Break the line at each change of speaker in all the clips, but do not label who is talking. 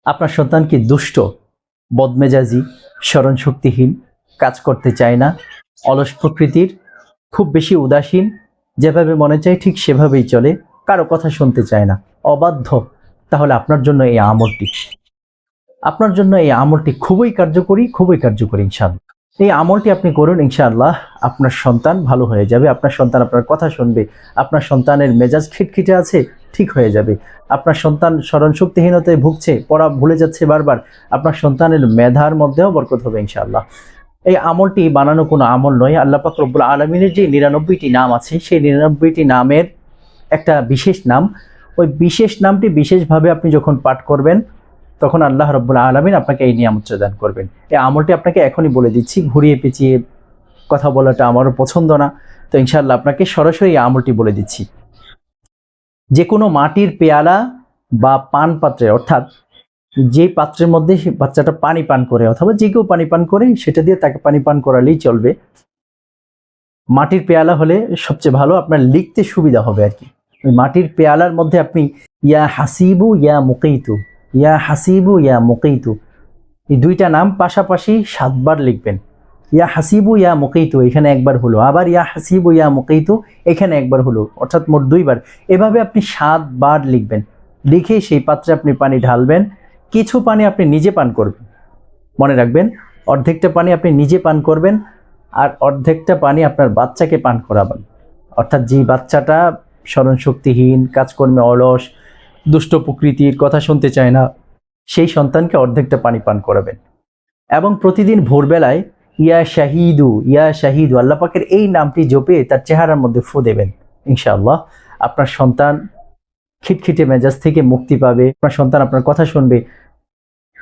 আপনার সন্তান কি দুষ্ট, বদমেজাজি, স্মরণশক্তিহীন, কাজ করতে চায় না, অলস প্রকৃতির, খুব বেশি উদাসীন, যেভাবে মনে চায় ঠিক সেভাবেই চলে, কারো কথা শুনতে চায় না, অবাধ্য? তাহলে আপনার জন্য এই আমলটি খুবই কার্যকরী ইনশাআল্লাহ। এই আমলটি আপনি করুন, ইনশাআল্লাহ আপনার সন্তান ভালো হয়ে যাবে, আপনার সন্তান আপনার কথা শুনবে, আপনার সন্তানের মেজাজ খিটখিটে আছে, ঠিক হয়ে যাবে। আপনার সন্তান স্মরণশক্তিহীনতায় ভুগছে, পড়া ভুলে যাচ্ছে বারবার, আপনার সন্তানের মেধার মধ্যেও বরকত হবে ইনশাআল্লাহ। এই আমলটি বানানো কোনো আমল নয়, আল্লাহ পাক রব্বুল আলামিনের যে 99টি নাম আছে সেই 99টি নামের একটা বিশেষ নাম। ওই বিশেষ নামটি বিশেষভাবে আপনি যখন পাঠ করবেন তখন আল্লাহ রাব্বুল আলামিন আপনাকে এই নিয়ামত প্রদান করবেন। এই আমলটি আপনাকে এখনই বলে দিচ্ছি, ঘুরিয়ে পেঁচিয়ে কথা বলাটা আমারও পছন্দ না, তো ইনশাআল্লাহ আপনাকে সরাসরি এই আমলটি বলে দিচ্ছি। যে কোনো মাটির পেয়ালা বা পান পাত্রে, অর্থাৎ যে পাত্রের মধ্যে বাচ্চাটা পানি পান করে অথবা যে কেউ পানি পান করে সেটা দিয়ে তাকে পানি পান করালেই চলবে। মাটির পেয়ালা হলে সবচেয়ে ভালো, আপনার লিখতে সুবিধা হবে আর কি। ওই মাটির পেয়ালার মধ্যে আপনি ইয়া হাসিবু ইয়া মুকিতু, ইয়া হাসিবু ইয়া মুকিতু, এই দুইটা নাম পাশাপাশি 7 বার লিখবেন। ইয়া হাসিবু ইয়া মুকিতু এখানে একবার হলো, আবার ইয়া হাসিবু ইয়া মুকিতু এখানে একবার হলো, অর্থাৎ মোট 2 বার। এভাবে আপনি 7 বার লিখবেন। লিখে সেই পাত্রে আপনি পানি ঢালবেন। কিছু পানি আপনি নিজে পান করবেন, মনে রাখবেন অর্ধেকটা পানি আপনি নিজে পান করবেন আর অর্ধেকটা পানি আপনার বাচ্চাকে পান করাবেন। অর্থাৎ যে বাচ্চাটা স্মরণশক্তিহীন, কাজকর্মে অলস, দুষ্ট প্রকৃতির, কথা শুনতে চায় না, সেই সন্তানকে অর্ধেকটা পানি পান করাবেন। এবং প্রতিদিন ভোরবেলায় ইয়া শাহিদু আল্লাহ পাকের এই নামটি জপে তার চেহারার মধ্যে ফু দেবেন। ইনশাআল্লাহ আপনার সন্তান খিটখিটে মেজাজ থেকে মুক্তি পাবে, আপনার সন্তান আপনার কথা শুনবে,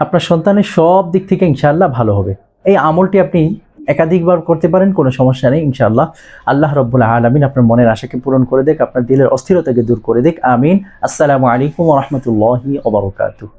আপনার সন্তানের সব দিক থেকে ইনশাআল্লাহ ভালো হবে। এই আমলটি আপনি একাধিকবার করতে পারেন, কোনো সমস্যা নেই ইনশাআল্লাহ। আল্লাহ রাব্বুল আলামিন আপনার মনের আশাকে পূরণ করে দেখ, আপনার দিলের অস্থিরতাকে দূর করে দেখ, আমিন। আসসালামু আলাইকুম ওয়া রাহমাতুল্লাহি ওয়া বারাকাতুহু।